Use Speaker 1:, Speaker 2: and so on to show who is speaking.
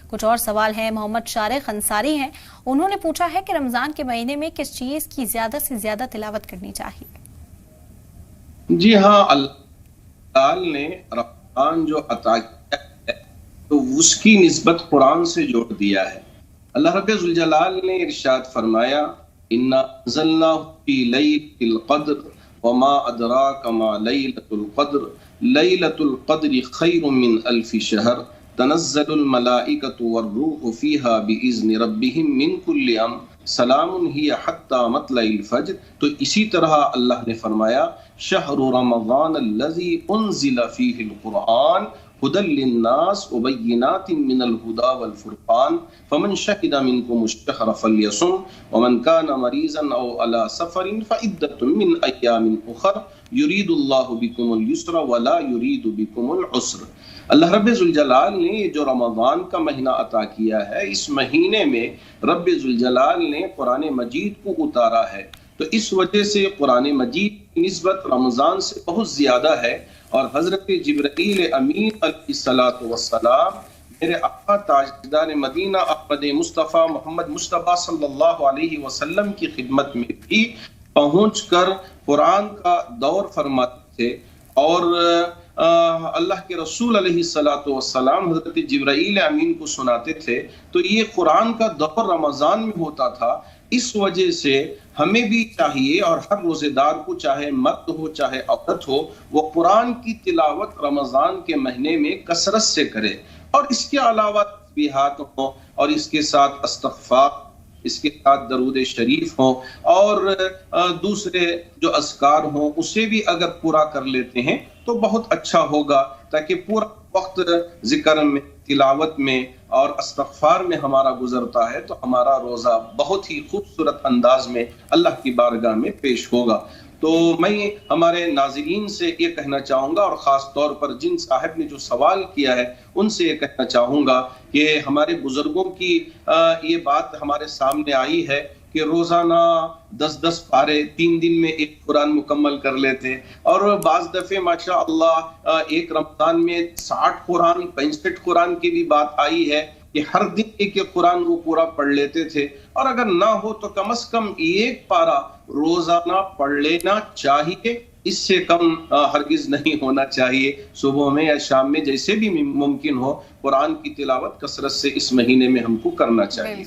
Speaker 1: کچھ اور سوال ہیں، محمد شارق انصاری ہیں، انہوں نے پوچھا ہے کہ رمضان کے مہینے میں کس چیز کی زیادہ سے زیادہ تلاوت کرنی چاہیے؟
Speaker 2: جی ہاں، اللہ نے رمضان جو عطا کیا ہے تو اس کی نسبت قرآن سے جوڑ دیا ہے۔ اللہ رب ذوالجلال نے ارشاد فرمایا اِنَّا أَنزَلْنَاهُ فِي لَيْلَةِ الْقَدْرِ وَمَا أَدْرَاكَ مَا لَيْلَةُ الْقَدْرِ لَيْلَةُ الْقَدْرِ خَيْرٌ مِّنْ أَلْفِ شَهْرٍ تَنَزَّلُ الْمَلَائِكَةُ وَالرُّوحُ فِيهَا بِإِذْنِ رَبِّهِم مِّن كُلِّ أَمْرٍ سلام ہی حتی مطلع الفجر۔ تو اسی طرح اللہ نے فرمایا شہر رمضان الذی انزل فیہ القرآن ھدی للناس وبینات من الہدی والفرقان فمن شہد منکم الشہر فلیصم ومن کان مریضا او علی سفر فعدۃ من ایام اخر یرید اللہ بکم الیسر ولا یرید بکم العسر۔ اللہ رب ذوالجلال نے جو رمضان کا مہینہ عطا کیا ہے، اس مہینے میں رب ذوالجلال نے قرآن مجید کو اتارا ہے، تو اس وجہ سے قرآن مجید کی نسبت رمضان سے بہت زیادہ ہے۔ اور حضرت جبرائیل امین علیہ الصلوۃ والسلام میرے آقا تاجدار مدینہ احمد مصطفیٰ محمد مصطفیٰ صلی اللہ علیہ وسلم کی خدمت میں بھی پہنچ کر قرآن کا دور فرماتے تھے، اور اللہ کے رسول علیہ الصلوۃ والسلام حضرت جبرائیل امین کو سناتے تھے۔ تو یہ قرآن کا دور رمضان میں ہوتا تھا، اس وجہ سے ہمیں بھی چاہیے اور ہر روزے دار کو، چاہے مرد ہو چاہے عورت ہو، وہ قرآن کی تلاوت رمضان کے مہینے میں کثرت سے کرے، اور اس کے علاوہ تسبیحات ہوں، اور اس کے ساتھ استغفار، اس کے ساتھ درود شریف ہوں، اور دوسرے جو اذکار ہوں اسے بھی اگر پورا کر لیتے ہیں تو بہت اچھا ہوگا، تاکہ پورا وقت ذکر میں، تلاوت میں اور استغفار میں ہمارا گزرتا ہے تو ہمارا روزہ بہت ہی خوبصورت انداز میں اللہ کی بارگاہ میں پیش ہوگا۔ تو میں ہمارے ناظرین سے یہ کہنا چاہوں گا، اور خاص طور پر جن صاحب نے جو سوال کیا ہے ان سے یہ کہنا چاہوں گا کہ ہمارے بزرگوں کی یہ بات ہمارے سامنے آئی ہے کہ روزانہ 10 پارے 3 دن میں ایک قرآن مکمل کر لیتے، اور بعض دفعے ماشاء اللہ ایک رمضان میں 60 قرآن 65 قرآن کی بھی بات آئی ہے کہ ہر دن ایک قرآن وہ پورا پڑھ لیتے تھے، اور اگر نہ ہو تو کم از کم ایک پارہ روزانہ پڑھ لینا چاہیے، اس سے کم ہرگز نہیں ہونا چاہیے۔ صبح میں یا شام میں جیسے بھی ممکن ہو قرآن کی تلاوت کثرت سے اس مہینے میں ہم کو کرنا چاہیے۔